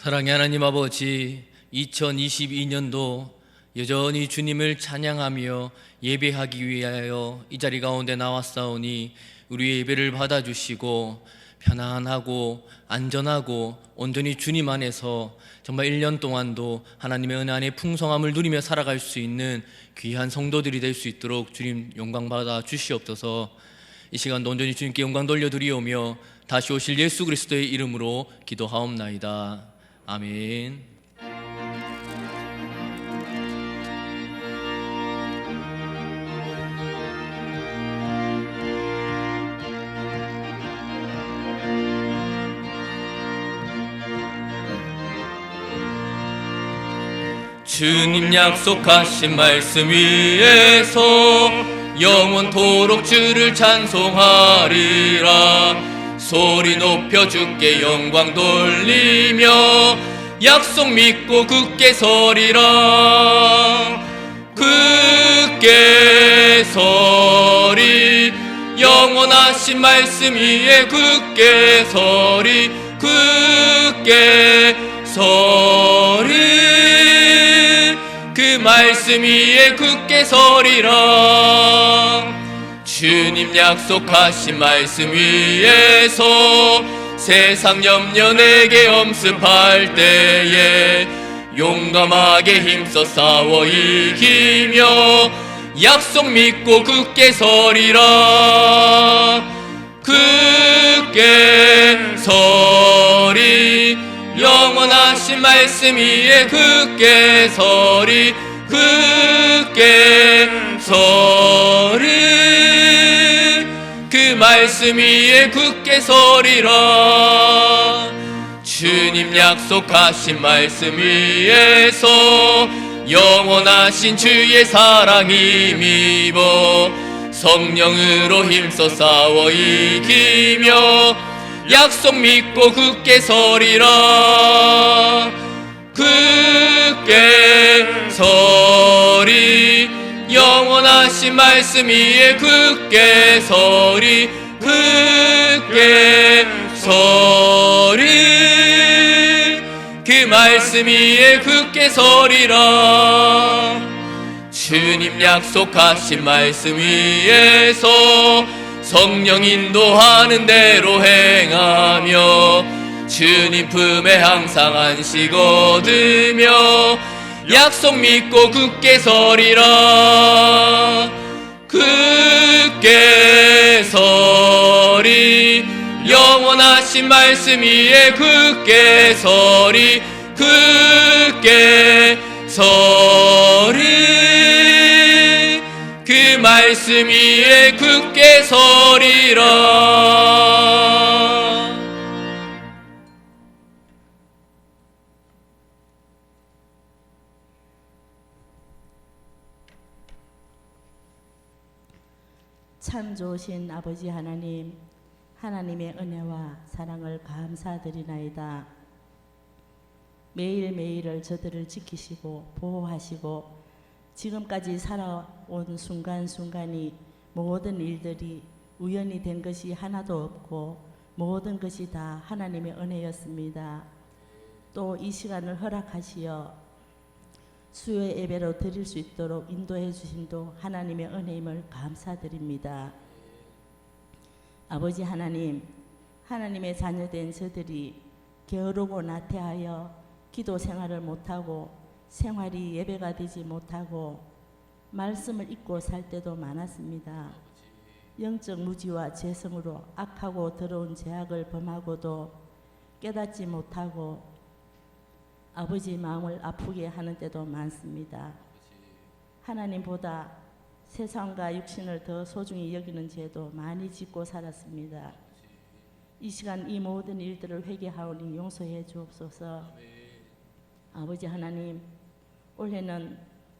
사랑의 하나님 아버지, 2022년도 여전히 주님을 찬양하며 예배하기 위하여 이 자리 가운데 나왔사오니 우리의 예배를 받아주시고 편안하고 안전하고 온전히 주님 안에서 정말 1년 동안도 하나님의 은혜 안에 풍성함을 누리며 살아갈 수 있는 귀한 성도들이 될 수 있도록 주님 영광 받아 주시옵소서. 이 시간도 온전히 주님께 영광 돌려드리오며 다시 오실 예수 그리스도의 이름으로 기도하옵나이다. 아멘. 주님 약속하신 말씀 위에서 영원토록 주를 찬송하리라. 소리 높여 주께 영광 돌리며 약속 믿고 굳게 서리라. 굳게 서리, 영원하신 말씀 위에 굳게 서리. 굳게 서리, 그 말씀 위에 굳게 서리라. 주님 약속하신 말씀 위에서 세상 염려 내게 엄습할 때에 용감하게 힘써 싸워 이기며 약속 믿고 굳게 서리라. 굳게 서리, 영원하신 말씀 위에 굳게 서리. 굳게 서리, 그 말씀 위에 굳게 서리라. 주님 약속하신 말씀 위에서 영원하신 주의 사랑 힘입어 성령으로 힘써 싸워 이기며 약속 믿고 굳게 서리라. 굳게 서리, 영원하신 말씀 위에 굳게 서리. 굳게 서리, 그 말씀 위에 굳게 서리라. 주님 약속하신 말씀 위에서 성령 인도하는 대로 행하며 주님 품에 항상 안식 얻으며 약속 믿고 굳게 서리라. 굳게 서리, 영원하신 말씀 위에 굳게 서리. 굳게 서리, 그 말씀 위에 굳게 서리라. 참 좋으신 아버지 하나님, 하나님의 은혜와 사랑을 감사드리나이다. 매일매일을 저들을 지키시고 보호하시고 지금까지 살아온 순간순간이 모든 일들이 우연히 된 것이 하나도 없고 모든 것이 다 하나님의 은혜였습니다. 또 이 시간을 허락하시어 수요 예배로 드릴 수 있도록 인도해 주심도 하나님의 은혜임을 감사드립니다. 아버지 하나님, 하나님의 자녀된 저들이 게으르고 나태하여 기도 생활을 못하고 생활이 예배가 되지 못하고 말씀을 잊고 살 때도 많았습니다. 영적 무지와 죄성으로 악하고 더러운 죄악을 범하고도 깨닫지 못하고 아버지 마음을 아프게 하는 때도 많습니다. 하나님보다 세상과 육신을 더 소중히 여기는 죄도 많이 짓고 살았습니다. 이 시간 이 모든 일들을 회개하오니 용서해 주옵소서. 아버지 하나님, 올해는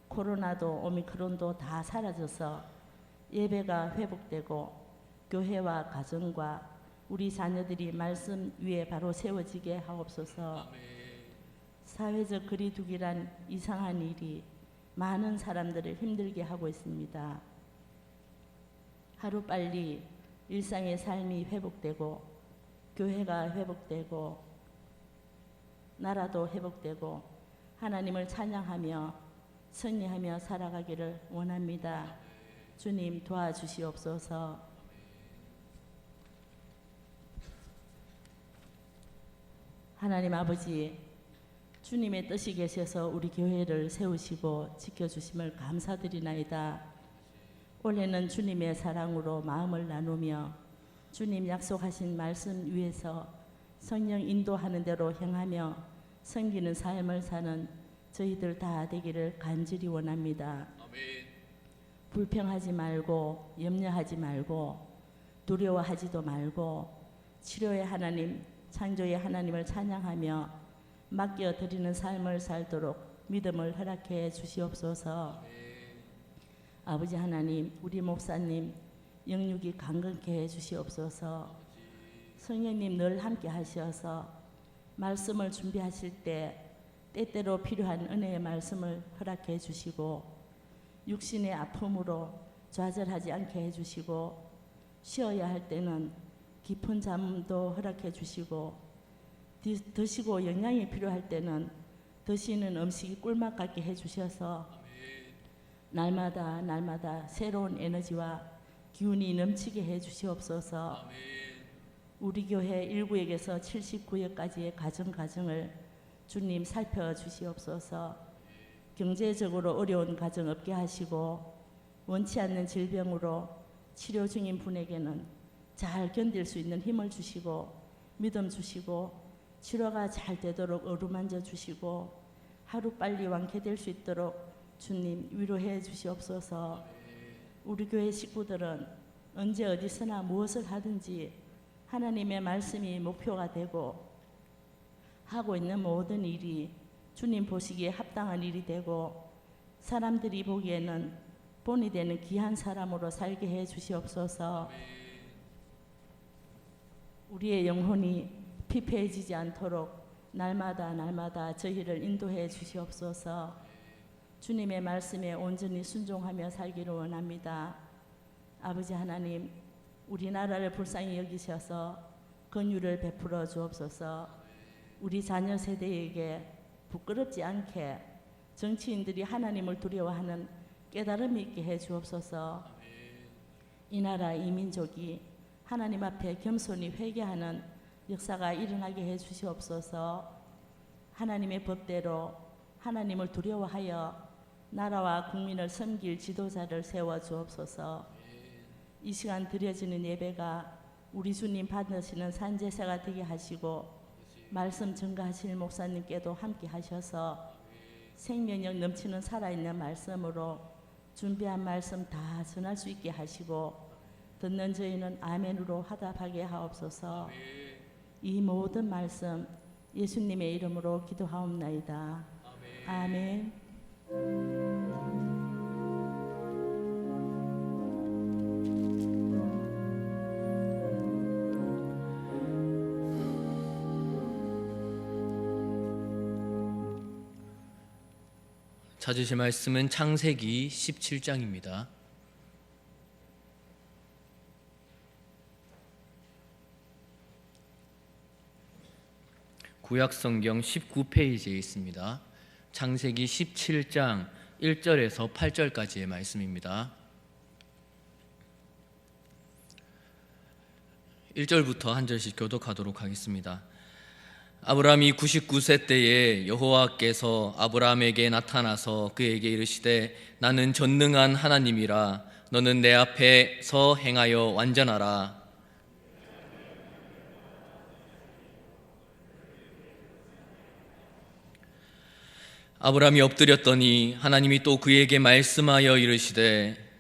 코로나도 오미크론도 다 사라져서 예배가 회복되고 교회와 가정과 우리 자녀들이 말씀 위에 바로 세워지게 하옵소서. 사회적 거리두기란 이상한 일이 많은 사람들을 힘들게 하고 있습니다. 하루빨리 일상의 삶이 회복되고 교회가 회복되고 나라도 회복되고 하나님을 찬양하며 승리하며 살아가기를 원합니다. 주님 도와주시옵소서. 하나님 아버지, 주님의 뜻이 계셔서 우리 교회를 세우시고 지켜주심을 감사드리나이다. 올해는 주님의 사랑으로 마음을 나누며 주님 약속하신 말씀 위에서 성령 인도하는 대로 행하며 섬기는 삶을 사는 저희들 다 되기를 간절히 원합니다. 아멘. 불평하지 말고 염려하지 말고 두려워하지도 말고 치료의 하나님, 창조의 하나님을 찬양하며 맡겨드리는 삶을 살도록 믿음을 허락해 주시옵소서. 아버지 하나님, 우리 목사님 영육이 강건케 해 주시옵소서. 성령님 늘 함께 하셔서 말씀을 준비하실 때 때때로 필요한 은혜의 말씀을 허락해 주시고 육신의 아픔으로 좌절하지 않게 해주시고 쉬어야 할 때는 깊은 잠도 허락해 주시고 드시고 영양이 필요할 때는 드시는 음식이 꿀맛 같게 해주셔서 날마다 새로운 에너지와 기운이 넘치게 해주시옵소서. 우리 교회 1구역에서 79역까지의 가정을 주님 살펴주시옵소서. 경제적으로 어려운 가정 없게 하시고 원치 않는 질병으로 치료 중인 분에게는 잘 견딜 수 있는 힘을 주시고 믿음 주시고 치료가 잘 되도록 어루만져 주시고 하루빨리 완쾌될 수 있도록 주님 위로해 주시옵소서. 우리 교회 식구들은 언제 어디서나 무엇을 하든지 하나님의 말씀이 목표가 되고 하고 있는 모든 일이 주님 보시기에 합당한 일이 되고 사람들이 보기에는 본이 되는 귀한 사람으로 살게 해 주시옵소서. 우리의 영혼이 피폐해지지 않도록 날마다 저희를 인도해 주시옵소서. 주님의 말씀에 온전히 순종하며 살기를 원합니다. 아버지 하나님, 우리나라를 불쌍히 여기셔서 긍휼을 베풀어 주옵소서. 우리 자녀 세대에게 부끄럽지 않게 정치인들이 하나님을 두려워하는 깨달음이 있게 해 주옵소서. 이 나라 이 민족이 하나님 앞에 겸손히 회개하는 역사가 일어나게 해 주시옵소서. 하나님의 법대로 하나님을 두려워하여 나라와 국민을 섬길 지도자를 세워 주옵소서. 이 시간 드려지는 예배가 우리 주님 받으시는 산제사가 되게 하시고 말씀 증거하실 목사님께도 함께 하셔서 생명력 넘치는 살아있는 말씀으로 준비한 말씀 다 전할 수 있게 하시고 듣는 저희는 아멘으로 화답하게 하옵소서. 이 모든 말씀 예수님의 이름으로 기도하옵나이다. 아멘. 찾으실 말씀은 창세기 17장입니다. 구약성경 19페이지에 있습니다. 창세기 17장 1절에서 8절까지의 말씀입니다. 1절부터 한 절씩 교독하도록 하겠습니다. 아브라함이 99세 때에 여호와께서 아브라함에게 나타나서 그에게 이르시되 나는 전능한 하나님이라 너는 내 앞에서 행하여 완전하라. 아브라함이 엎드렸더니 하나님이 또 그에게 말씀하여 이르시되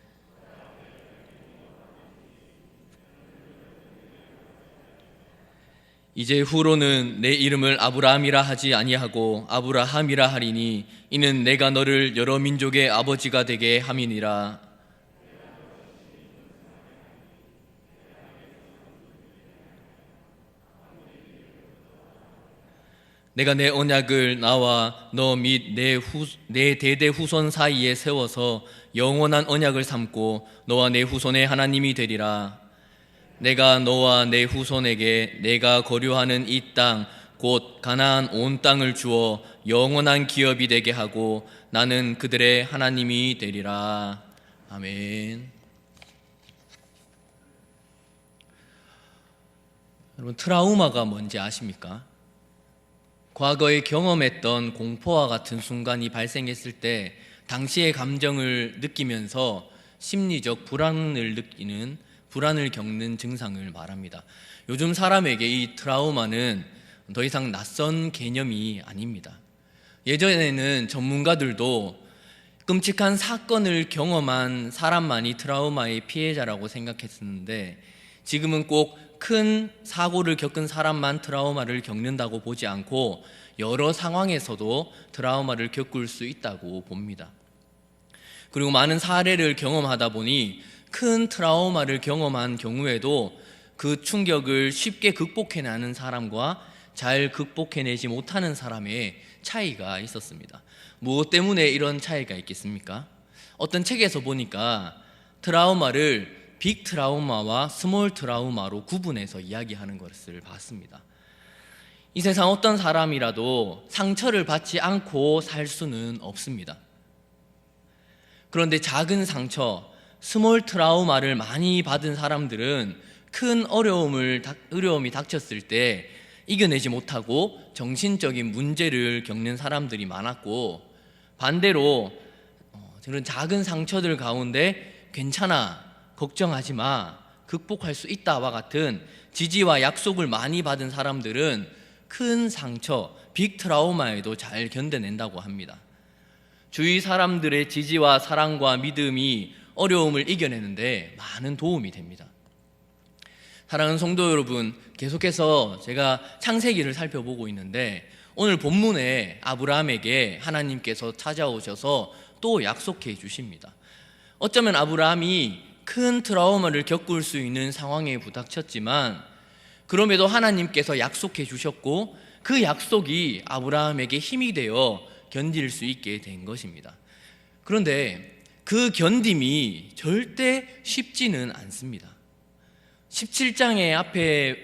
이제 후로는 내 이름을 아브라함이라 하지 아니하고 아브라함이라 하리니 이는 내가 너를 여러 민족의 아버지가 되게 함이니라. 내가 내 언약을 나와 너 및 내 대대 후손 사이에 세워서 영원한 언약을 삼고 너와 내 후손의 하나님이 되리라. 내가 너와 내 후손에게 내가 거류하는 이 땅 곧 가나안 온 땅을 주어 영원한 기업이 되게 하고 나는 그들의 하나님이 되리라. 아멘. 여러분, 트라우마가 뭔지 아십니까? 과거에 경험했던 공포와 같은 순간이 발생했을 때 당시의 감정을 느끼면서 심리적 불안을 겪는 증상을 말합니다. 요즘 사람에게 이 트라우마는 더 이상 낯선 개념이 아닙니다. 예전에는 전문가들도 끔찍한 사건을 경험한 사람만이 트라우마의 피해자라고 생각했었는데, 지금은 꼭 큰 사고를 겪은 사람만 트라우마를 겪는다고 보지 않고 여러 상황에서도 트라우마를 겪을 수 있다고 봅니다. 그리고 많은 사례를 경험하다 보니 큰 트라우마를 경험한 경우에도 그 충격을 쉽게 극복해내는 사람과 잘 극복해내지 못하는 사람의 차이가 있었습니다. 무엇 때문에 이런 차이가 있겠습니까? 어떤 책에서 보니까 트라우마를 빅 트라우마와 스몰 트라우마로 구분해서 이야기하는 것을 봤습니다. 이 세상 어떤 사람이라도 상처를 받지 않고 살 수는 없습니다. 그런데 작은 상처, 스몰 트라우마를 많이 받은 사람들은 큰 어려움이 닥쳤을 때 이겨내지 못하고 정신적인 문제를 겪는 사람들이 많았고, 반대로 그런 작은 상처들 가운데 괜찮아, 걱정하지 마, 극복할 수 있다와 같은 지지와 약속을 많이 받은 사람들은 큰 상처, 빅 트라우마에도 잘 견뎌낸다고 합니다. 주위 사람들의 지지와 사랑과 믿음이 어려움을 이겨내는데 많은 도움이 됩니다. 사랑하는 성도 여러분, 계속해서 제가 창세기를 살펴보고 있는데 오늘 본문에 아브라함에게 하나님께서 찾아오셔서 또 약속해 주십니다. 어쩌면 아브라함이 큰 트라우마를 겪을 수 있는 상황에 부닥쳤지만 그럼에도 하나님께서 약속해 주셨고 그 약속이 아브라함에게 힘이 되어 견딜 수 있게 된 것입니다. 그런데 그 견딤이 절대 쉽지는 않습니다. 17장의 앞에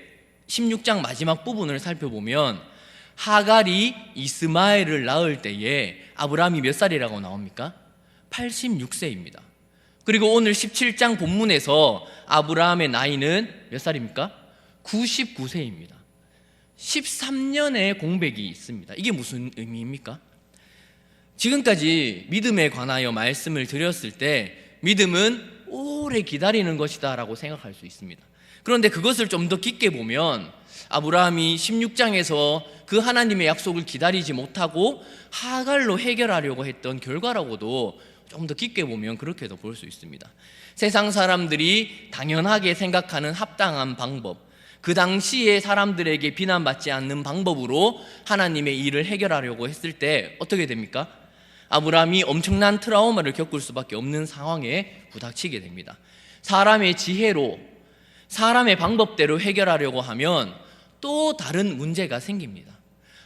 16장 마지막 부분을 살펴보면 하갈이 이스마엘을 낳을 때에 아브라함이 몇 살이라고 나옵니까? 86세입니다. 그리고 오늘 17장 본문에서 아브라함의 나이는 몇 살입니까? 99세입니다. 13년의 공백이 있습니다. 이게 무슨 의미입니까? 지금까지 믿음에 관하여 말씀을 드렸을 때 믿음은 오래 기다리는 것이다 라고 생각할 수 있습니다. 그런데 그것을 좀 더 깊게 보면 아브라함이 16장에서 그 하나님의 약속을 기다리지 못하고 하갈로 해결하려고 했던 결과라고도 좀 더 깊게 보면 그렇게도 볼 수 있습니다. 세상 사람들이 당연하게 생각하는 합당한 방법, 그 당시에 사람들에게 비난받지 않는 방법으로 하나님의 일을 해결하려고 했을 때 어떻게 됩니까? 아브라함이 엄청난 트라우마를 겪을 수밖에 없는 상황에 부닥치게 됩니다. 사람의 지혜로, 사람의 방법대로 해결하려고 하면 또 다른 문제가 생깁니다.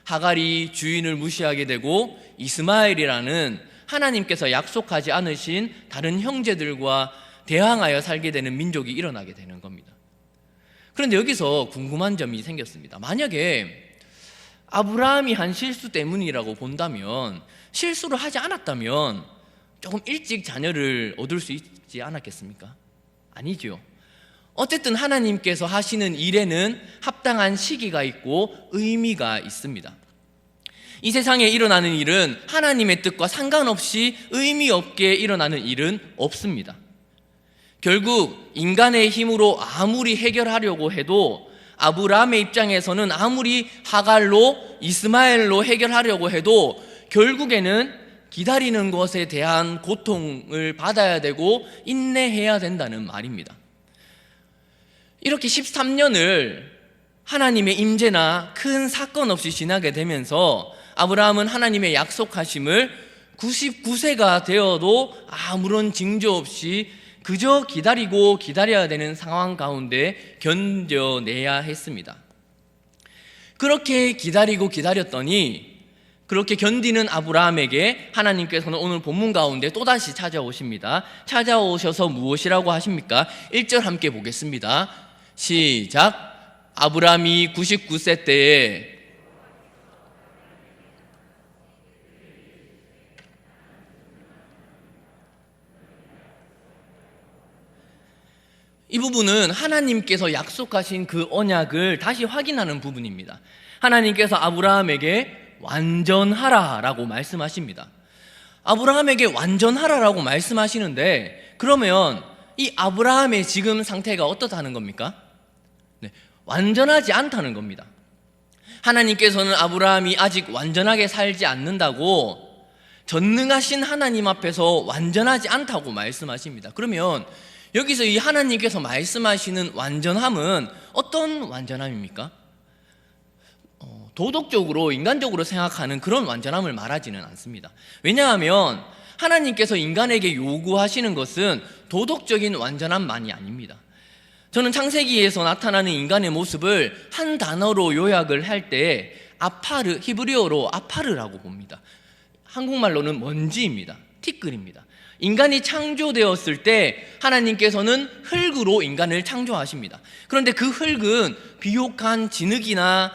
하갈이 주인을 무시하게 되고 이스마엘이라는 하나님께서 약속하지 않으신 다른 형제들과 대항하여 살게 되는 민족이 일어나게 되는 겁니다. 그런데 여기서 궁금한 점이 생겼습니다. 만약에 아브라함이 한 실수 때문이라고 본다면, 실수를 하지 않았다면 조금 일찍 자녀를 얻을 수 있지 않았겠습니까? 아니죠. 어쨌든 하나님께서 하시는 일에는 합당한 시기가 있고 의미가 있습니다. 이 세상에 일어나는 일은 하나님의 뜻과 상관없이 의미 없게 일어나는 일은 없습니다. 결국 인간의 힘으로 아무리 해결하려고 해도, 아브라함의 입장에서는 아무리 하갈로 이스마엘로 해결하려고 해도 결국에는 기다리는 것에 대한 고통을 받아야 되고 인내해야 된다는 말입니다. 이렇게 13년을 하나님의 임재나 큰 사건 없이 지나게 되면서 아브라함은 하나님의 약속하심을 99세가 되어도 아무런 징조 없이 그저 기다리고 기다려야 되는 상황 가운데 견뎌내야 했습니다. 그렇게 기다리고 기다렸더니 그렇게 견디는 아브라함에게 하나님께서는 오늘 본문 가운데 또다시 찾아오십니다. 찾아오셔서 무엇이라고 하십니까? 1절 함께 보겠습니다. 시작. 아브라함이 99세 때에 이 부분은 하나님께서 약속하신 그 언약을 다시 확인하는 부분입니다. 하나님께서 아브라함에게 완전하라라고 말씀하십니다. 아브라함에게 완전하라라고 말씀하시는데, 그러면 이 아브라함의 지금 상태가 어떻다는 겁니까? 네, 완전하지 않다는 겁니다. 하나님께서는 아브라함이 아직 완전하게 살지 않는다고, 전능하신 하나님 앞에서 완전하지 않다고 말씀하십니다. 그러면 여기서 이 하나님께서 말씀하시는 완전함은 어떤 완전함입니까? 도덕적으로, 인간적으로 생각하는 그런 완전함을 말하지는 않습니다. 왜냐하면 하나님께서 인간에게 요구하시는 것은 도덕적인 완전함만이 아닙니다. 저는 창세기에서 나타나는 인간의 모습을 한 단어로 요약을 할 때 아파르, 히브리어로 아파르라고 봅니다. 한국말로는 먼지입니다. 티끌입니다. 인간이 창조되었을 때 하나님께서는 흙으로 인간을 창조하십니다. 그런데 그 흙은 비옥한 진흙이나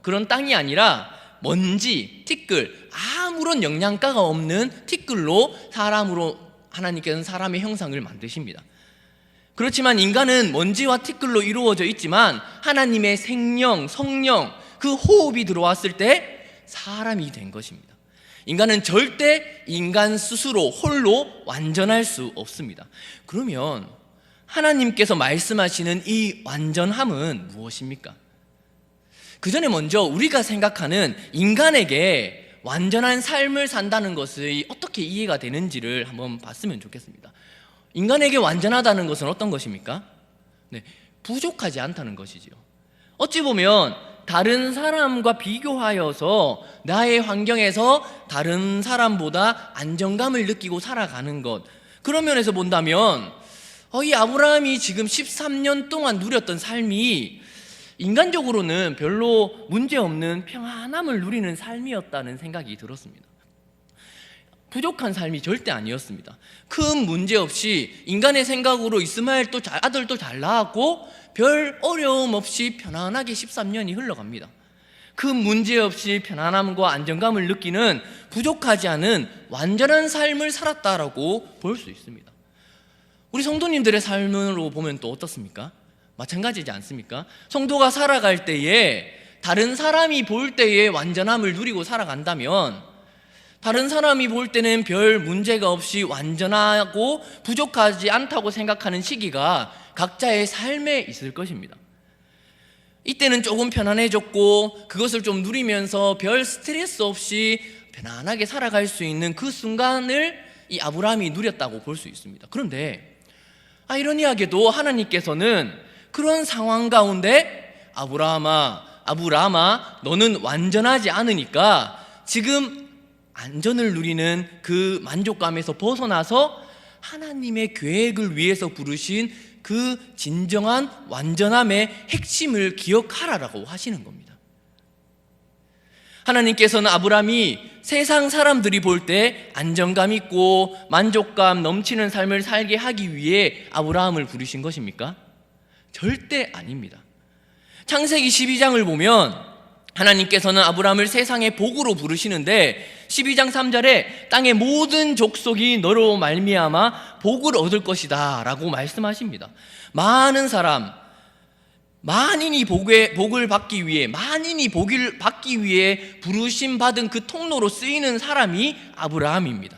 그런 땅이 아니라 먼지, 티끌, 아무런 영양가가 없는 티끌로 하나님께서는 사람의 형상을 만드십니다. 그렇지만 인간은 먼지와 티끌로 이루어져 있지만 하나님의 생명, 성령, 그 호흡이 들어왔을 때 사람이 된 것입니다. 인간은 절대 인간 스스로 홀로 완전할 수 없습니다. 그러면 하나님께서 말씀하시는 이 완전함은 무엇입니까? 그 전에 먼저 우리가 생각하는 인간에게 완전한 삶을 산다는 것이 어떻게 이해가 되는지를 한번 봤으면 좋겠습니다. 인간에게 완전하다는 것은 어떤 것입니까? 네, 부족하지 않다는 것이지요. 어찌 보면 다른 사람과 비교하여서 나의 환경에서 다른 사람보다 안정감을 느끼고 살아가는 것, 그런 면에서 본다면 이 아브라함이 지금 13년 동안 누렸던 삶이 인간적으로는 별로 문제없는 평안함을 누리는 삶이었다는 생각이 들었습니다. 부족한 삶이 절대 아니었습니다. 큰 문제 없이 인간의 생각으로 이스마엘 아들도 잘 낳았고 별 어려움 없이 편안하게 13년이 흘러갑니다. 큰 문제 없이 편안함과 안정감을 느끼는 부족하지 않은 완전한 삶을 살았다라고 볼 수 있습니다. 우리 성도님들의 삶으로 보면 또 어떻습니까? 마찬가지지 않습니까? 성도가 살아갈 때에 다른 사람이 볼 때에 완전함을 누리고 살아간다면, 다른 사람이 볼 때는 별 문제가 없이 완전하고 부족하지 않다고 생각하는 시기가 각자의 삶에 있을 것입니다. 이때는 조금 편안해졌고 그것을 좀 누리면서 별 스트레스 없이 편안하게 살아갈 수 있는 그 순간을 이 아브라함이 누렸다고 볼 수 있습니다. 그런데 아이러니하게도 하나님께서는 그런 상황 가운데 아브라함아 너는 완전하지 않으니까 지금 안전을 누리는 그 만족감에서 벗어나서 하나님의 계획을 위해서 부르신 그 진정한 완전함의 핵심을 기억하라라고 하시는 겁니다. 하나님께서는 아브라함이 세상 사람들이 볼 때 안정감 있고 만족감 넘치는 삶을 살게 하기 위해 아브라함을 부르신 것입니까? 절대 아닙니다. 창세기 12장을 보면 하나님께서는 아브라함을 세상의 복으로 부르시는데 12장 3절에 땅의 모든 족속이 너로 말미암아 복을 얻을 것이다 라고 말씀하십니다. 많은 사람, 만인이 복을 받기 위해, 만인이 복을 받기 위해 부르심 받은 그 통로로 쓰이는 사람이 아브라함입니다.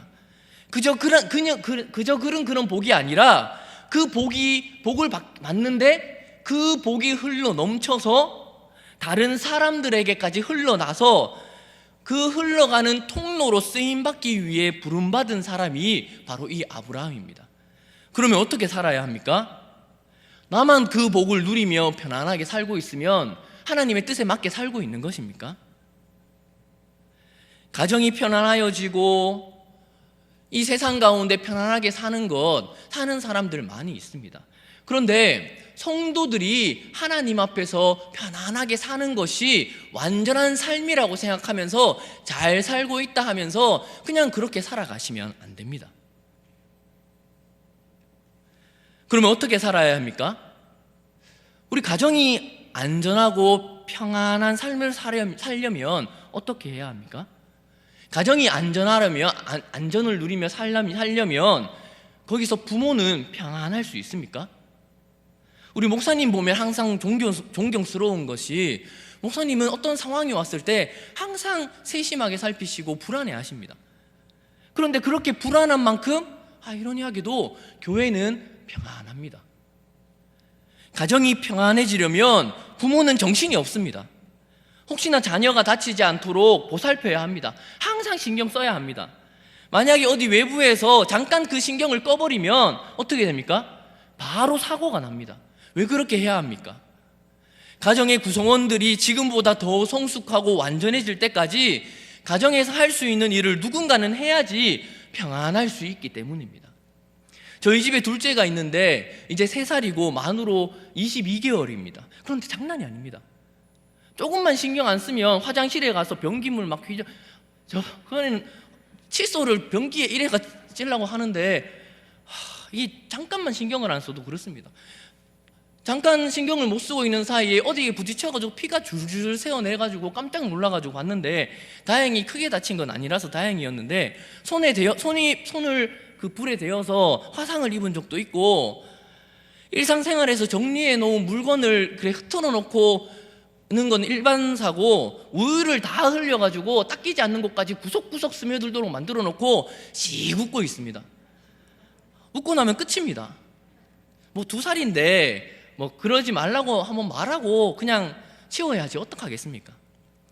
그저 그런 복이 아니라 그 복을 받는데 그 복이 흘러 넘쳐서 다른 사람들에게까지 흘러나서 그 흘러가는 통로로 쓰임받기 위해 부름받은 사람이 바로 이 아브라함입니다. 그러면 어떻게 살아야 합니까? 나만 그 복을 누리며 편안하게 살고 있으면 하나님의 뜻에 맞게 살고 있는 것입니까? 가정이 편안하여지고 이 세상 가운데 편안하게 사는 사람들 많이 있습니다. 그런데 성도들이 하나님 앞에서 편안하게 사는 것이 완전한 삶이라고 생각하면서 잘 살고 있다 하면서 그냥 그렇게 살아가시면 안 됩니다. 그러면 어떻게 살아야 합니까? 우리 가정이 안전하고 평안한 삶을 살려면 어떻게 해야 합니까? 가정이 안전을 누리며 살려면 거기서 부모는 평안할 수 있습니까? 우리 목사님 보면 항상 존경스러운 것이, 목사님은 어떤 상황이 왔을 때 항상 세심하게 살피시고 불안해하십니다. 그런데 그렇게 불안한 만큼 아이러니하게도 교회는 평안합니다. 가정이 평안해지려면 부모는 정신이 없습니다. 혹시나 자녀가 다치지 않도록 보살펴야 합니다. 항상 신경 써야 합니다. 만약에 어디 외부에서 잠깐 그 신경을 꺼버리면 어떻게 됩니까? 바로 사고가 납니다. 왜 그렇게 해야 합니까? 가정의 구성원들이 지금보다 더 성숙하고 완전해질 때까지 가정에서 할 수 있는 일을 누군가는 해야지 평안할 수 있기 때문입니다. 저희 집에 둘째가 있는데 이제 3살이고 만으로 22개월입니다. 그런데 장난이 아닙니다. 조금만 신경 안 쓰면 화장실에 가서 변기물 막 그거는 칫솔을 변기에 이래가 찌려고 하는데 이게 잠깐만 신경을 안 써도 그렇습니다. 잠깐 신경을 못 쓰고 있는 사이에 어디에 부딪혀가지고 피가 줄줄 새어내가지고 깜짝 놀라가지고 봤는데, 다행히 크게 다친 건 아니라서 다행이었는데 손을 그 불에 대어서 화상을 입은 적도 있고, 일상생활에서 정리해 놓은 물건을 그래 흩어져 놓고 는 건 일반사고, 우유를 다 흘려가지고 닦이지 않는 곳까지 구석구석 스며들도록 만들어 놓고 씩 웃고 있습니다. 웃고 나면 끝입니다. 뭐 2살인데 뭐 그러지 말라고 한번 말하고 그냥 치워야지 어떡하겠습니까?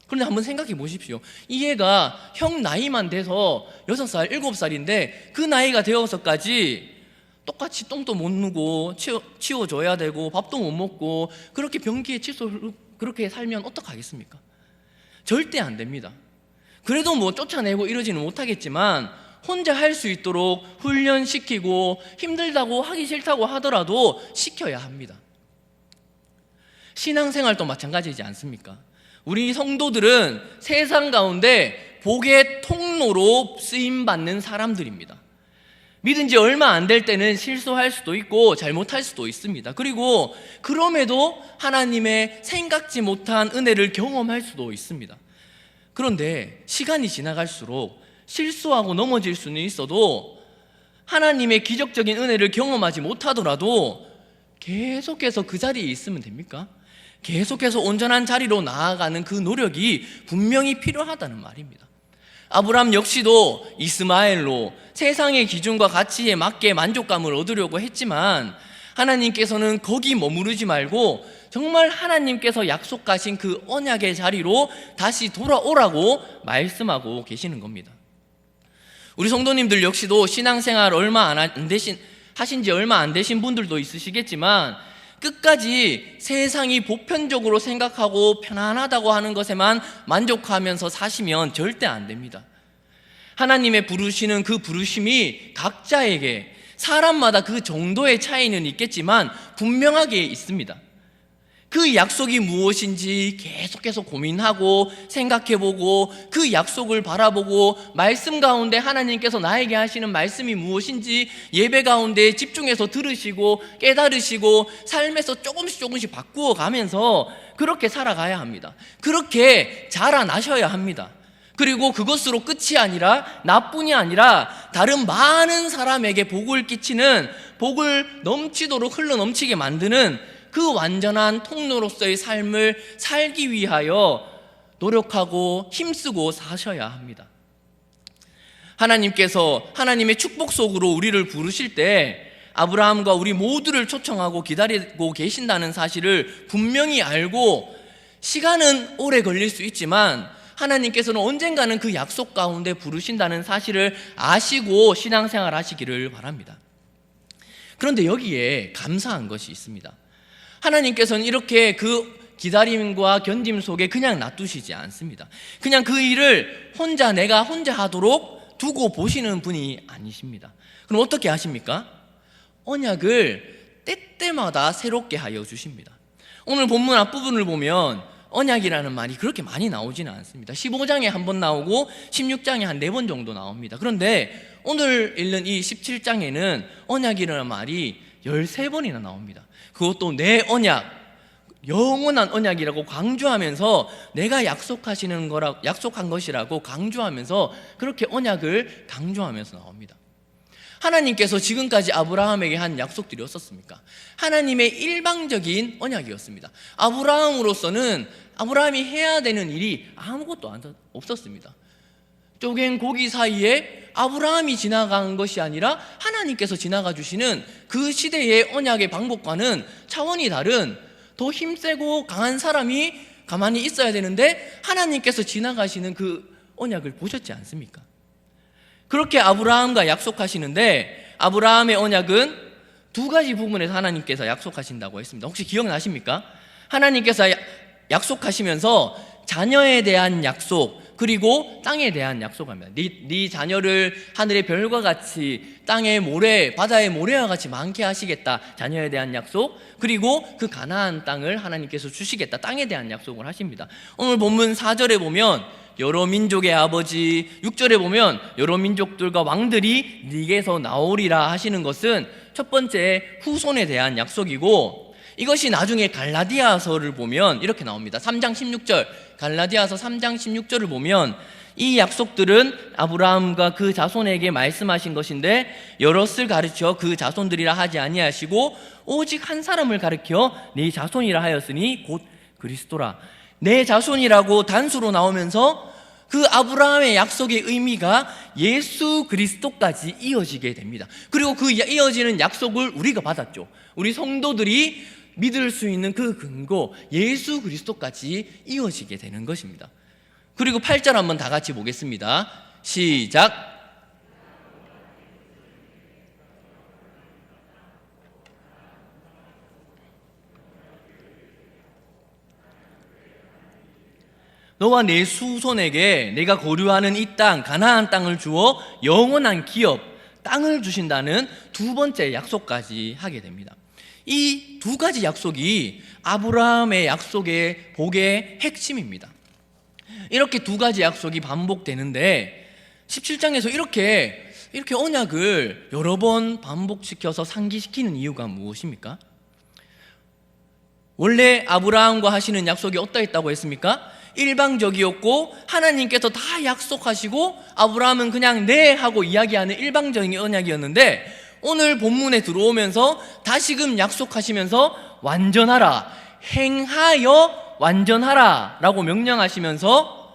그런데 한번 생각해 보십시오. 이 애가 형 나이만 돼서 6살, 7살인데 그 나이가 되어서까지 똑같이 똥도 못 누고 치워줘야 되고 밥도 못 먹고 그렇게 변기에 칫솔 그렇게 살면 어떡하겠습니까? 절대 안 됩니다. 그래도 뭐 쫓아내고 이러지는 못하겠지만 혼자 할 수 있도록 훈련시키고, 힘들다고 하기 싫다고 하더라도 시켜야 합니다. 신앙생활도 마찬가지지 않습니까? 우리 성도들은 세상 가운데 복의 통로로 쓰임받는 사람들입니다. 믿은 지 얼마 안 될 때는 실수할 수도 있고 잘못할 수도 있습니다. 그리고 그럼에도 하나님의 생각지 못한 은혜를 경험할 수도 있습니다. 그런데 시간이 지나갈수록 실수하고 넘어질 수는 있어도 하나님의 기적적인 은혜를 경험하지 못하더라도 계속해서 그 자리에 있으면 됩니까? 계속해서 온전한 자리로 나아가는 그 노력이 분명히 필요하다는 말입니다. 아브라함 역시도 이스마엘로 세상의 기준과 가치에 맞게 만족감을 얻으려고 했지만, 하나님께서는 거기 머무르지 말고 정말 하나님께서 약속하신 그 언약의 자리로 다시 돌아오라고 말씀하고 계시는 겁니다. 우리 성도님들 역시도 신앙생활 하신 지 얼마 안 되신 분들도 있으시겠지만, 끝까지 세상이 보편적으로 생각하고 편안하다고 하는 것에만 만족하면서 사시면 절대 안 됩니다. 하나님의 부르시는 그 부르심이 각자에게, 사람마다 그 정도의 차이는 있겠지만 분명하게 있습니다. 그 약속이 무엇인지 계속해서 고민하고 생각해보고, 그 약속을 바라보고, 말씀 가운데 하나님께서 나에게 하시는 말씀이 무엇인지 예배 가운데 집중해서 들으시고 깨달으시고 삶에서 조금씩 바꾸어 가면서 그렇게 살아가야 합니다. 그렇게 자라나셔야 합니다. 그리고 그것으로 끝이 아니라, 나뿐이 아니라 다른 많은 사람에게 복을 끼치는, 복을 넘치도록 흘러넘치게 만드는 그 완전한 통로로서의 삶을 살기 위하여 노력하고 힘쓰고 사셔야 합니다. 하나님께서 하나님의 축복 속으로 우리를 부르실 때 아브라함과 우리 모두를 초청하고 기다리고 계신다는 사실을 분명히 알고, 시간은 오래 걸릴 수 있지만 하나님께서는 언젠가는 그 약속 가운데 부르신다는 사실을 아시고 신앙생활 하시기를 바랍니다. 그런데 여기에 감사한 것이 있습니다. 하나님께서는 이렇게 그 기다림과 견딤 속에 그냥 놔두시지 않습니다. 그냥 그 일을 내가 혼자 하도록 두고 보시는 분이 아니십니다. 그럼 어떻게 하십니까? 언약을 때때마다 새롭게 하여 주십니다. 오늘 본문 앞부분을 보면 언약이라는 말이 그렇게 많이 나오지는 않습니다. 15장에 한 번 나오고 16장에 한 4번 정도 나옵니다. 그런데 오늘 읽는 이 17장에는 언약이라는 말이 13번이나 나옵니다. 그것도 내 언약, 영원한 언약이라고 강조하면서 내가 약속한 것이라고 강조하면서 그렇게 언약을 강조하면서 나옵니다. 하나님께서 지금까지 아브라함에게 한 약속들이 어떻습니까? 하나님의 일방적인 언약이었습니다. 아브라함으로서는 아브라함이 해야 되는 일이 아무것도 없었습니다. 쪼갠 고기 사이에 아브라함이 지나간 것이 아니라 하나님께서 지나가 주시는 그 시대의 언약의 방법과는 차원이 다른 더 힘세고 강한 사람이 가만히 있어야 되는데 하나님께서 지나가시는 그 언약을 보셨지 않습니까? 그렇게 아브라함과 약속하시는데 아브라함의 언약은 두 가지 부분에서 하나님께서 약속하신다고 했습니다. 혹시 기억나십니까? 하나님께서 약속하시면서 자녀에 대한 약속, 그리고 땅에 대한 약속합니다. 네 자녀를 하늘의 별과 같이 땅의 모래, 바다의 모래와 같이 많게 하시겠다. 자녀에 대한 약속, 그리고 그 가나안 땅을 하나님께서 주시겠다. 땅에 대한 약속을 하십니다. 오늘 본문 4절에 보면 여러 민족의 아버지, 6절에 보면 여러 민족들과 왕들이 네게서 나오리라 하시는 것은 첫 번째 후손에 대한 약속이고, 이것이 나중에 갈라디아서를 보면 이렇게 나옵니다. 3장 16절, 갈라디아서 3장 16절을 보면 이 약속들은 아브라함과 그 자손에게 말씀하신 것인데 여럿을 가르쳐 그 자손들이라 하지 아니하시고 오직 한 사람을 가르쳐 네 자손이라 하였으니 곧 그리스도라. 내 자손이라고 단수로 나오면서 그 아브라함의 약속의 의미가 예수 그리스도까지 이어지게 됩니다. 그리고 그 이어지는 약속을 우리가 받았죠. 우리 성도들이 믿을 수 있는 그 근거 예수 그리스도까지 이어지게 되는 것입니다. 그리고 8절 한번 다 같이 보겠습니다. 시작. 너와 내 후손에게 내가 거류하는 이 땅 가나안 땅을 주어 영원한 기업 땅을 주신다는 두 번째 약속까지 하게 됩니다. 이 두 가지 약속이 아브라함의 약속의 복의 핵심입니다. 이렇게 두 가지 약속이 반복되는데 17장에서 이렇게 언약을 여러 번 반복시켜서 상기시키는 이유가 무엇입니까? 원래 아브라함과 하시는 약속이 어떠했다고 했습니까? 일방적이었고 하나님께서 다 약속하시고 아브라함은 그냥 네 하고 이야기하는 일방적인 언약이었는데 오늘 본문에 들어오면서 다시금 약속하시면서 완전하라, 행하여 완전하라 라고 명령하시면서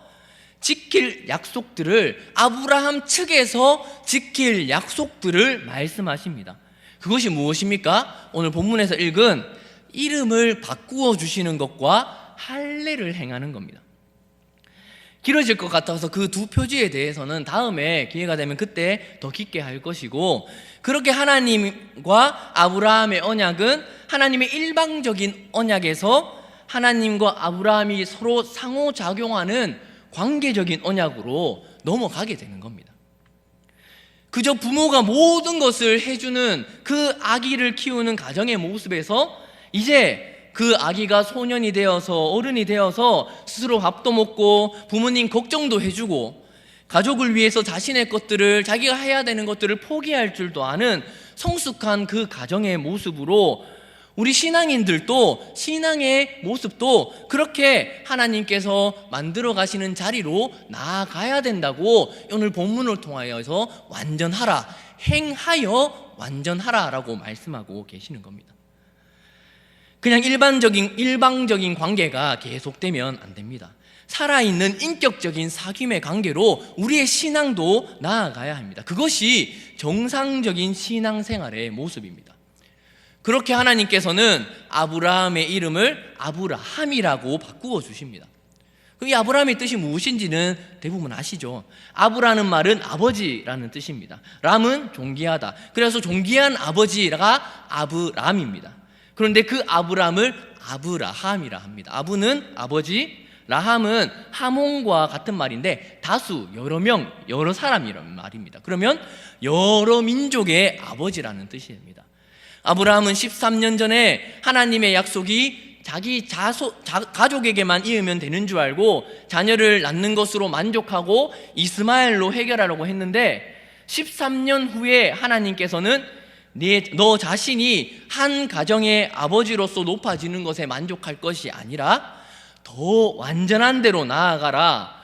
지킬 약속들을 아브라함 측에서 지킬 약속들을 말씀하십니다. 그것이 무엇입니까? 오늘 본문에서 읽은 이름을 바꾸어 주시는 것과 할례를 행하는 겁니다. 길어질 것 같아서 그 두 표지에 대해서는 다음에 기회가 되면 그때 더 깊게 할 것이고, 그렇게 하나님과 아브라함의 언약은 하나님의 일방적인 언약에서 하나님과 아브라함이 서로 상호작용하는 관계적인 언약으로 넘어가게 되는 겁니다. 그저 부모가 모든 것을 해주는 그 아기를 키우는 가정의 모습에서 이제 그 아기가 소년이 되어서 어른이 되어서 스스로 밥도 먹고 부모님 걱정도 해주고 가족을 위해서 자신의 것들을 자기가 해야 되는 것들을 포기할 줄도 아는 성숙한 그 가정의 모습으로 우리 신앙인들도 신앙의 모습도 그렇게 하나님께서 만들어 가시는 자리로 나아가야 된다고 오늘 본문을 통하여서 완전하라, 행하여 완전하라 라고 말씀하고 계시는 겁니다. 그냥 일방적인 관계가 계속되면 안 됩니다. 살아있는 인격적인 사귐의 관계로 우리의 신앙도 나아가야 합니다. 그것이 정상적인 신앙생활의 모습입니다. 그렇게 하나님께서는 아브라함의 이름을 아브라함이라고 바꾸어 주십니다. 이 아브라함의 뜻이 무엇인지는 대부분 아시죠? 아브라는 말은 아버지라는 뜻입니다. 람은 존귀하다. 그래서 존귀한 아버지가 아브람입니다. 그런데 그 아브람을 아브라함이라 합니다. 아브는 아버지, 라함은 하몬과 같은 말인데 다수, 여러 명, 여러 사람이라는 말입니다. 그러면 여러 민족의 아버지라는 뜻입니다. 아브라함은 13년 전에 하나님의 약속이 자기 가족에게만 이으면 되는 줄 알고 자녀를 낳는 것으로 만족하고 이스마엘로 해결하려고 했는데 13년 후에 하나님께서는 너 자신이 한 가정의 아버지로서 높아지는 것에 만족할 것이 아니라 더 완전한 대로 나아가라.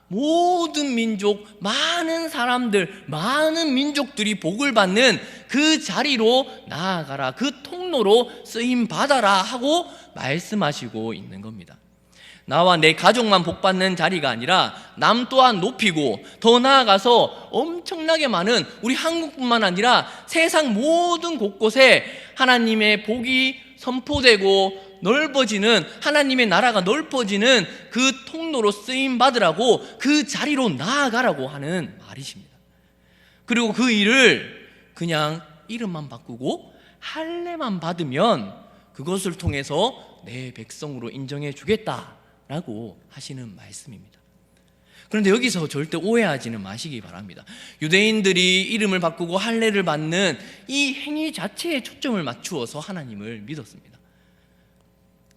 모든 민족, 많은 사람들, 많은 민족들이 복을 받는 그 자리로 나아가라, 그 통로로 쓰임 받아라 하고 말씀하시고 있는 겁니다. 나와 내 가족만 복받는 자리가 아니라 남 또한 높이고, 더 나아가서 엄청나게 많은 우리 한국뿐만 아니라 세상 모든 곳곳에 하나님의 복이 선포되고 넓어지는, 하나님의 나라가 넓어지는 그 통로로 쓰임 받으라고, 그 자리로 나아가라고 하는 말이십니다. 그리고 그 일을 그냥 이름만 바꾸고 할례만 받으면 그것을 통해서 내 백성으로 인정해 주겠다라고 하시는 말씀입니다. 그런데 여기서 절대 오해하지는 마시기 바랍니다. 유대인들이 이름을 바꾸고 할례를 받는 이 행위 자체에 초점을 맞추어서 하나님을 믿었습니다.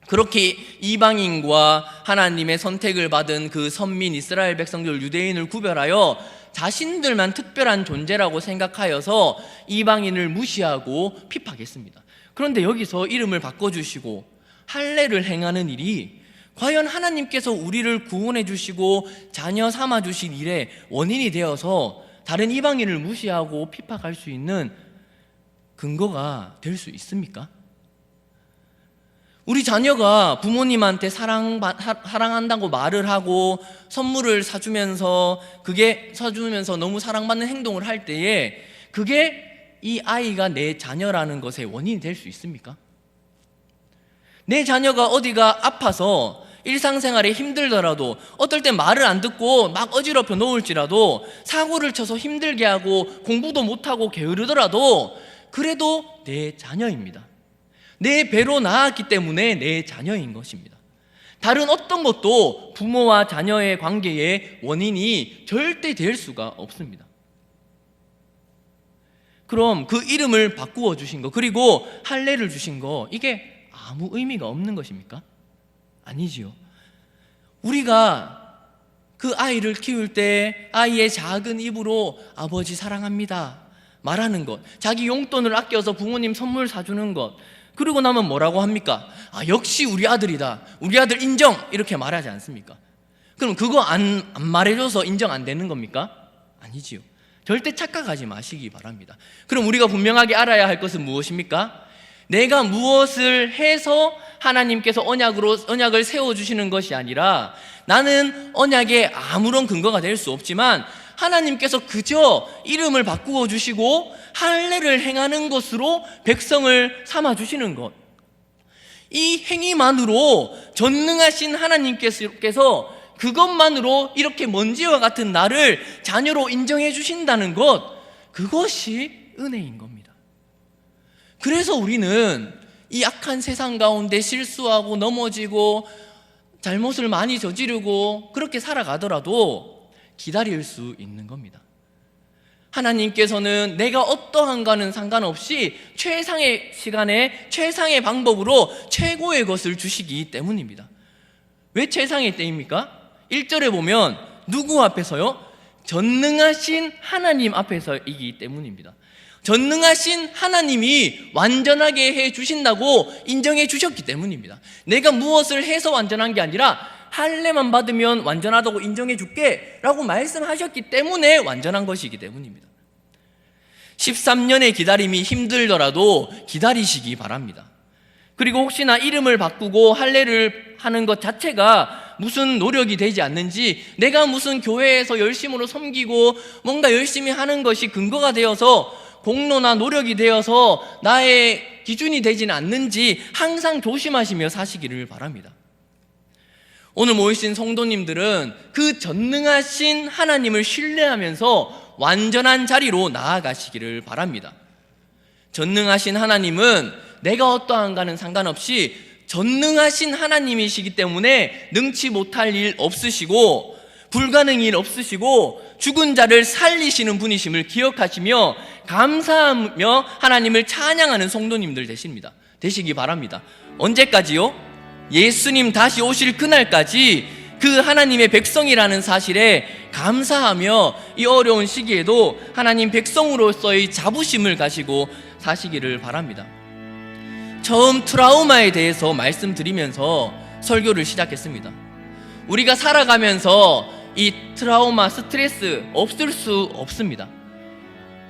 그렇게 이방인과 하나님의 선택을 받은 그 선민 이스라엘 백성들, 유대인을 구별하여 자신들만 특별한 존재라고 생각하여서 이방인을 무시하고 핍박했습니다. 그런데 여기서 이름을 바꿔주시고 할례를 행하는 일이 과연 하나님께서 우리를 구원해 주시고 자녀 삼아 주신 일의 원인이 되어서 다른 이방인을 무시하고 핍박할 수 있는 근거가 될 수 있습니까? 우리 자녀가 부모님한테 사랑한다고 말을 하고 선물을 사주면서 너무 사랑받는 행동을 할 때에 그게 이 아이가 내 자녀라는 것의 원인이 될 수 있습니까? 내 자녀가 어디가 아파서 일상생활에 힘들더라도, 어떨 땐 말을 안 듣고 막 어지럽혀 놓을지라도, 사고를 쳐서 힘들게 하고 공부도 못하고 게으르더라도 그래도 내 자녀입니다. 내 배로 낳았기 때문에 내 자녀인 것입니다. 다른 어떤 것도 부모와 자녀의 관계의 원인이 절대 될 수가 없습니다. 그럼 그 이름을 바꾸어 주신 거, 그리고 할례를 주신 거, 이게 아무 의미가 없는 것입니까? 아니지요. 우리가 그 아이를 키울 때 아이의 작은 입으로 아버지 사랑합니다 말하는 것, 자기 용돈을 아껴서 부모님 선물 사주는 것, 그리고 나면 뭐라고 합니까? 역시 우리 아들이다, 우리 아들 인정, 이렇게 말하지 않습니까? 그럼 그거 안 말해줘서 인정 안 되는 겁니까? 아니지요. 절대 착각하지 마시기 바랍니다. 그럼 우리가 분명하게 알아야 할 것은 무엇입니까? 내가 무엇을 해서 하나님께서 언약을 세워주시는 것이 아니라, 나는 언약에 아무런 근거가 될 수 없지만 하나님께서 그저 이름을 바꾸어 주시고 할례를 행하는 것으로 백성을 삼아 주시는 것, 이 행위만으로 전능하신 하나님께서 그것만으로 이렇게 먼지와 같은 나를 자녀로 인정해 주신다는 것, 그것이 은혜인 겁니다. 그래서 우리는 이 악한 세상 가운데 실수하고 넘어지고 잘못을 많이 저지르고 그렇게 살아가더라도 기다릴 수 있는 겁니다. 하나님께서는 내가 어떠한가는 상관없이 최상의 시간에 최상의 방법으로 최고의 것을 주시기 때문입니다. 왜 최상의 때입니까? 1절에 보면 누구 앞에서요? 전능하신 하나님 앞에서이기 때문입니다. 전능하신 하나님이 완전하게 해주신다고 인정해 주셨기 때문입니다. 내가 무엇을 해서 완전한 게 아니라 할례만 받으면 완전하다고 인정해 줄게 라고 말씀하셨기 때문에 완전한 것이기 때문입니다. 13년의 기다림이 힘들더라도 기다리시기 바랍니다. 그리고 혹시나 이름을 바꾸고 할례를 하는 것 자체가 무슨 노력이 되지 않는지, 내가 무슨 교회에서 열심으로 섬기고 뭔가 열심히 하는 것이 근거가 되어서 공로나 노력이 되어서 나의 기준이 되지는 않는지 항상 조심하시며 사시기를 바랍니다. 오늘 모이신 성도님들은 그 전능하신 하나님을 신뢰하면서 완전한 자리로 나아가시기를 바랍니다. 전능하신 하나님은 내가 어떠한가는 상관없이 전능하신 하나님이시기 때문에 능치 못할 일 없으시고 불가능한 일 없으시고 죽은 자를 살리시는 분이심을 기억하시며 감사하며 하나님을 찬양하는 성도님들 되시기 바랍니다. 언제까지요? 예수님 다시 오실 그날까지 그 하나님의 백성이라는 사실에 감사하며 이 어려운 시기에도 하나님 백성으로서의 자부심을 가지고 사시기를 바랍니다. 처음 트라우마에 대해서 말씀드리면서 설교를 시작했습니다. 우리가 살아가면서 이 트라우마, 스트레스 없을 수 없습니다.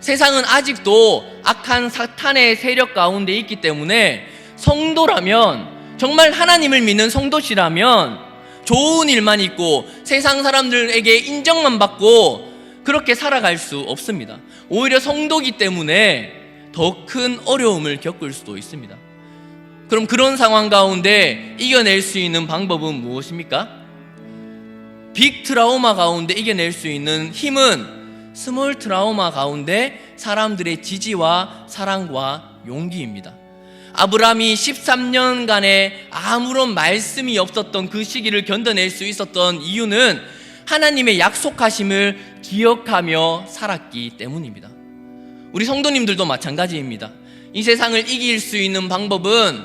세상은 아직도 악한 사탄의 세력 가운데 있기 때문에 성도라면, 정말 하나님을 믿는 성도시라면 좋은 일만 있고 세상 사람들에게 인정만 받고 그렇게 살아갈 수 없습니다. 오히려 성도기 때문에 더 큰 어려움을 겪을 수도 있습니다. 그럼 그런 상황 가운데 이겨낼 수 있는 방법은 무엇입니까? 빅 트라우마 가운데 이겨낼 수 있는 힘은 스몰 트라우마 가운데 사람들의 지지와 사랑과 용기입니다. 아브라함이 13년간의 아무런 말씀이 없었던 그 시기를 견뎌낼 수 있었던 이유는 하나님의 약속하심을 기억하며 살았기 때문입니다. 우리 성도님들도 마찬가지입니다. 이 세상을 이길 수 있는 방법은,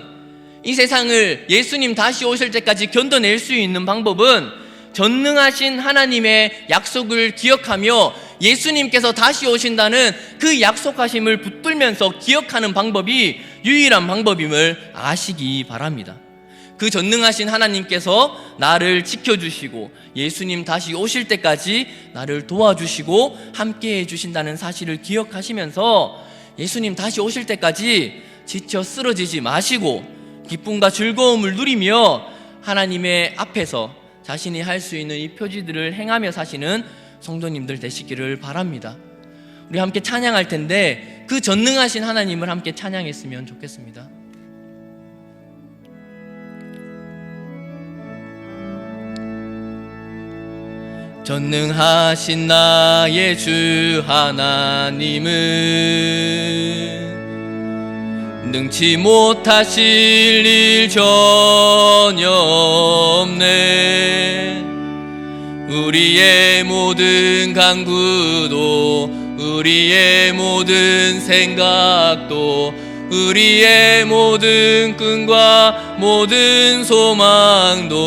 이 세상을 예수님 다시 오실 때까지 견뎌낼 수 있는 방법은 전능하신 하나님의 약속을 기억하며 예수님께서 다시 오신다는 그 약속하심을 붙들면서 기억하는 방법이 유일한 방법임을 아시기 바랍니다. 그 전능하신 하나님께서 나를 지켜주시고 예수님 다시 오실 때까지 나를 도와주시고 함께 해주신다는 사실을 기억하시면서 예수님 다시 오실 때까지 지쳐 쓰러지지 마시고 기쁨과 즐거움을 누리며 하나님의 앞에서 자신이 할 수 있는 이 표지들을 행하며 사시는 성도님들 되시기를 바랍니다. 우리 함께 찬양할 텐데 그 전능하신 하나님을 함께 찬양했으면 좋겠습니다. 전능하신 나의 주 하나님은 능치 못하실 일 전혀 없네. 우리의 모든 간구도 우리의 모든 생각도 우리의 모든 꿈과 모든 소망도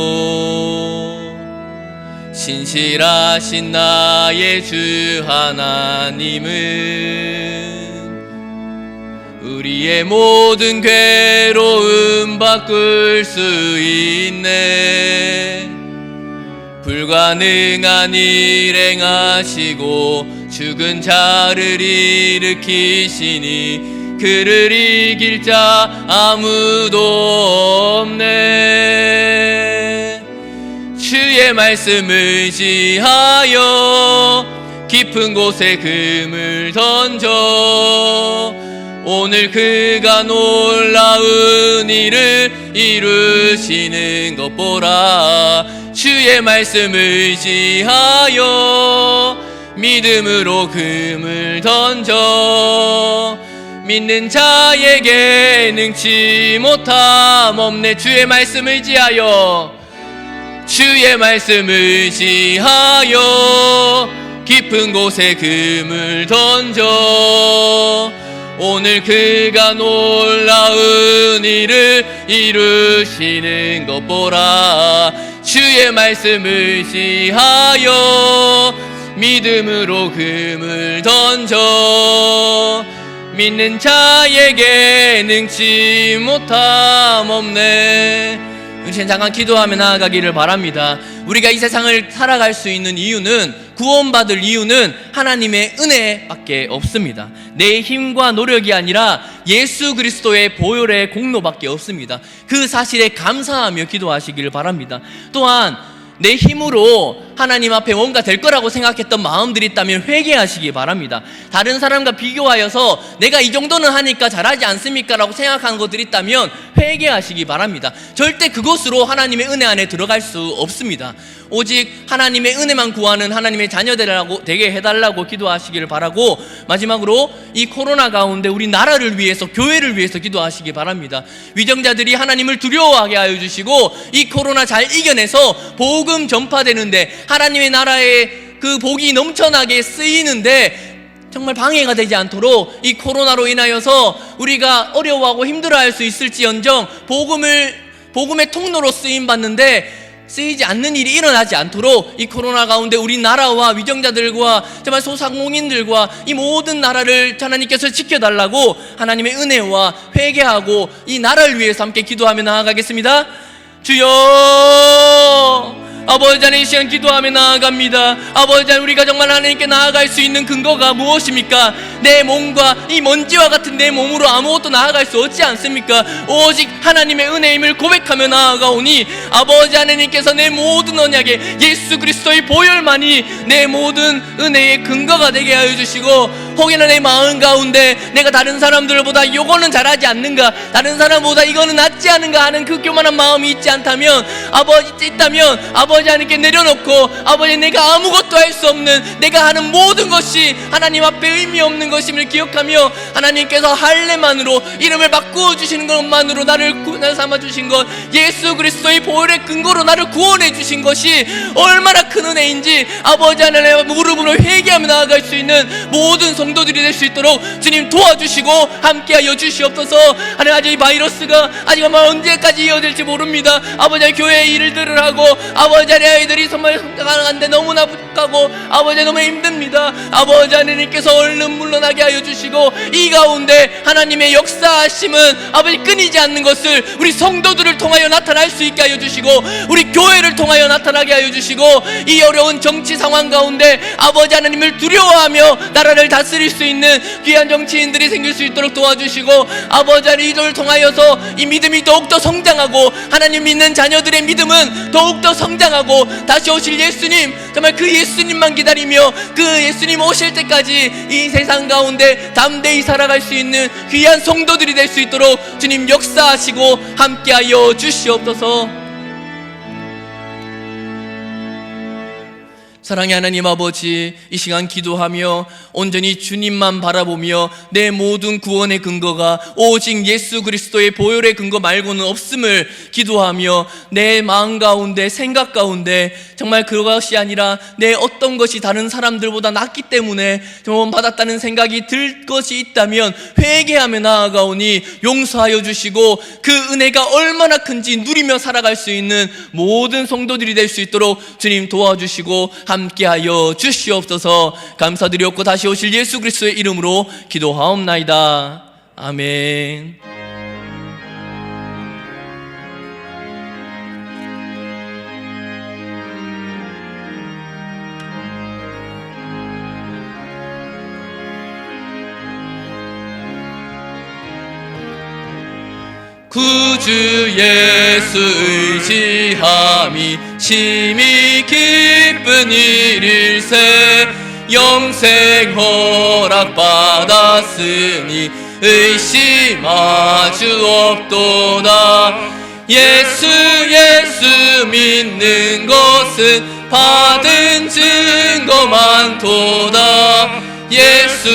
신실하신 나의 주 하나님은 우리의 모든 괴로움 바꿀 수 있네. 불가능한 일 행하시고 죽은 자를 일으키시니 그를 이길 자 아무도 없네. 주의 말씀 의지하여 깊은 곳에 금을 던져 오늘 그가 놀라운 일을 이루시는 것 보라. 주의 말씀 의지하여 믿음으로 금을 던져 믿는 자에게 능치 못함 없네. 주의 말씀 의지하여 주의 말씀 의지하여 깊은 곳에 금을 던져 오늘 그가 놀라운 일을 이루시는 것 보라. 주의 말씀 의지하여 믿음으로 금을 던져 믿는 자에게 능치 못함 없네. 우리 잠깐 기도하며 나아가기를 바랍니다. 우리가 이 세상을 살아갈 수 있는 이유는, 구원받을 이유는 하나님의 은혜밖에 없습니다. 내 힘과 노력이 아니라 예수 그리스도의 보혈의 공로밖에 없습니다. 그 사실에 감사하며 기도하시기를 바랍니다. 또한 내 힘으로 하나님 앞에 뭔가 될 거라고 생각했던 마음들이 있다면 회개하시기 바랍니다. 다른 사람과 비교하여서 내가 이 정도는 하니까 잘하지 않습니까? 라고 생각하는 것들이 있다면 회개하시기 바랍니다. 절대 그것으로 하나님의 은혜 안에 들어갈 수 없습니다. 오직 하나님의 은혜만 구하는 하나님의 자녀들이라고 되게 해달라고 기도하시기를 바라고, 마지막으로 이 코로나 가운데 우리 나라를 위해서, 교회를 위해서 기도하시기 바랍니다. 위정자들이 하나님을 두려워하게 하여 주시고 이 코로나 잘 이겨내서 복음 전파되는데, 하나님의 나라의 그 복이 넘쳐나게 쓰이는데 정말 방해가 되지 않도록 이 코로나로 인하여서 우리가 어려워하고 힘들어할 수 있을지언정 복음의 통로로 쓰임받는데 쓰이지 않는 일이 일어나지 않도록 이 코로나 가운데 우리 나라와 위정자들과 정말 소상공인들과 이 모든 나라를 하나님께서 지켜달라고 하나님의 은혜와 회개하고 이 나라를 위해서 함께 기도하며 나아가겠습니다. 주여 아버지 하나님, 이 시간 기도하며 나아갑니다. 아버지 하나님, 우리가 정말 하나님께 나아갈 수 있는 근거가 무엇입니까? 내 몸과 이 먼지와 같은 내 몸으로 아무것도 나아갈 수 없지 않습니까? 오직 하나님의 은혜임을 고백하며 나아가오니 아버지 하나님께서 내 모든 언약에 예수 그리스도의 보혈만이 내 모든 은혜의 근거가 되게 하여 주시고, 혹여나 내 마음 가운데 내가 다른 사람들보다 요거는 잘하지 않는가, 다른 사람보다 이거는 낫지 않은가 하는 그 교만한 마음이 있지 않다면, 있다면 아버지 하나님께 내려놓고, 아버지 내가 아무것도 할 수 없는, 내가 하는 모든 것이 하나님 앞에 의미 없는 것임을 기억하며 하나님께서 할례만으로 이름을 바꾸어 주시는 것만으로 나를 삼아 주신 것, 예수 그리스도의 보혈의 근거로 나를 구원해 주신 것이 얼마나 큰 은혜인지 아버지 하나님 무릎으로 회개하며 나아갈 수 있는 모든 성도들이 될 수 있도록 주님 도와주시고 함께하여 주시옵소서. 하나님, 아직 이 바이러스가 아직 아마 언제까지 이어질지 모릅니다. 아버지 하나님, 교회 일들을 하고 아버지 하나님, 아이들이 정말 가능한데 너무나 부족하고 아버지 너무 힘듭니다. 아버지 하나님께서 얼른 물러나게 하여 주시고, 이 가운데 하나님의 역사하심은 아버지 끊이지 않는 것을 우리 성도들을 통하여 나타날 수 있게 하여 주시고, 우리 교회를 통하여 나타나게 하여 주시고, 이 어려운 정치 상황 가운데 아버지 하나님을 두려워하며 나라를 다스릴 수 있는 귀한 정치인들이 생길 수 있도록 도와주시고, 아버지 하나님, 이들을 통하여서 이 믿음이 더욱더 성장하고 하나님 믿는 자녀들의 믿음은 더욱더 성장하고, 다시 오실 예수님, 정말 그 예수님만 기다리며 그 예수님 오실 때까지 이 세상 가운데 담대히 살아갈 수 있는 귀한 성도들이 될 수 있도록 주님 역사하시고 함께하여 주시옵소서. 사랑의 하나님 아버지, 이 시간 기도하며 온전히 주님만 바라보며 내 모든 구원의 근거가 오직 예수 그리스도의 보혈의 근거 말고는 없음을 기도하며, 내 마음 가운데 생각 가운데 정말 그것이 아니라 내 어떤 것이 다른 사람들보다 낫기 때문에 좀 받았다는 생각이 들 것이 있다면 회개하며 나아가오니 용서하여 주시고, 그 은혜가 얼마나 큰지 누리며 살아갈 수 있는 모든 성도들이 될 수 있도록 주님 도와주시고 함께하여 주시옵소서. 감사드리옵고 다시 오실 예수 그리스도의 이름으로 기도하옵나이다. 아멘. 구주 예수 의지함이 심히 기쁜 일일세, 영생 허락받았으니 의심하주 없도다. 예수 믿는 것은 받은 증거 많도다. 예수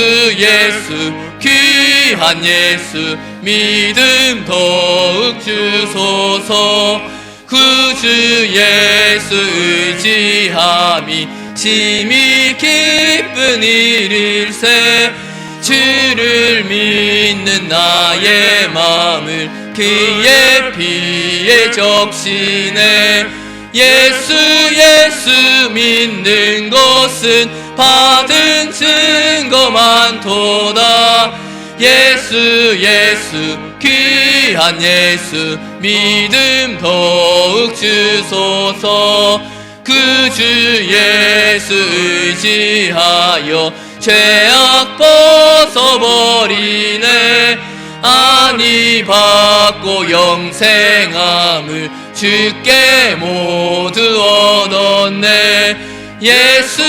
귀한 예수 믿음 더욱 주소서. 구주 예수 의지함이 심히 기쁜 일일세, 주를 믿는 나의 마음을 그의 피에 적시네. 예수 믿는 것은 받은 증거 많도다. 예수 귀한 예수 믿음 더욱 주소서. 구주 예수 의지하여 죄악 벗어버리네. 안위 받고 영생함을 주께 모두 얻었네. 예수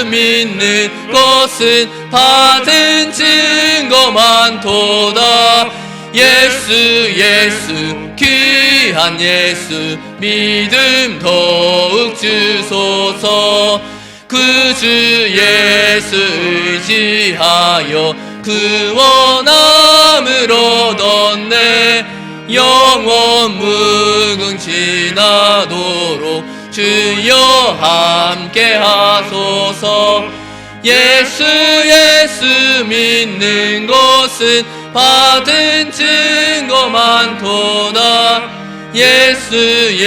믿는 것은 받은 증거 많도다. 예수 귀한 예수 믿음 더욱 주소서. 구주 예수 의지하여 구원함을 얻었네. 영원 무궁지나도록 주여 함께 하소서. 예수 믿는 것은 받은 증거 많도다. 예수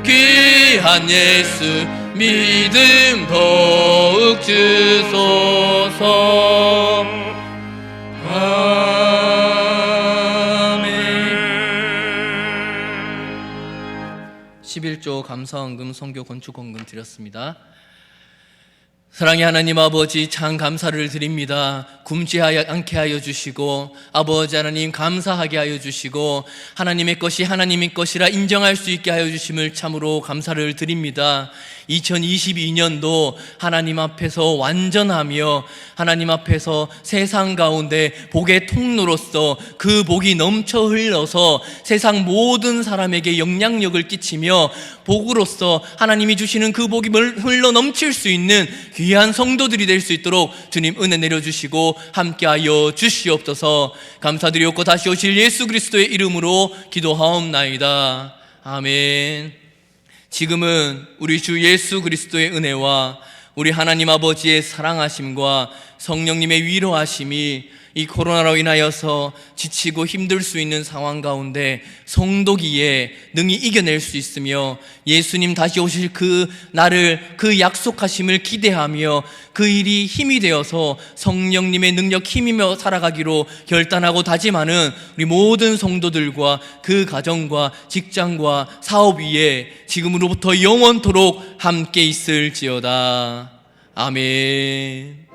귀한 예수 믿음 더욱 주소서. 아멘. 11조 감사헌금 선교 건축헌금 드렸습니다. 사랑의 하나님 아버지, 참 감사를 드립니다. 굶지 않게 하여 주시고 아버지 하나님 감사하게 하여 주시고 하나님의 것이 하나님의 것이라 인정할 수 있게 하여 주심을 참으로 감사를 드립니다. 2022년도 하나님 앞에서 완전하며 하나님 앞에서 세상 가운데 복의 통로로서 그 복이 넘쳐 흘러서 세상 모든 사람에게 영향력을 끼치며 복으로서 하나님이 주시는 그 복이 흘러 넘칠 수 있는 귀한 성도들이 될 수 있도록 주님 은혜 내려주시고 함께하여 주시옵소서. 감사드리옵고 다시 오실 예수 그리스도의 이름으로 기도하옵나이다. 아멘. 지금은 우리 주 예수 그리스도의 은혜와 우리 하나님 아버지의 사랑하심과 성령님의 위로하심이 이 코로나로 인하여서 지치고 힘들 수 있는 상황 가운데 성도기에 능히 이겨낼 수 있으며 예수님 다시 오실 그 날을, 그 약속하심을 기대하며 그 일이 힘이 되어서 성령님의 능력 힘이며 살아가기로 결단하고 다짐하는 우리 모든 성도들과 그 가정과 직장과 사업 위에 지금으로부터 영원토록 함께 있을지어다. 아멘.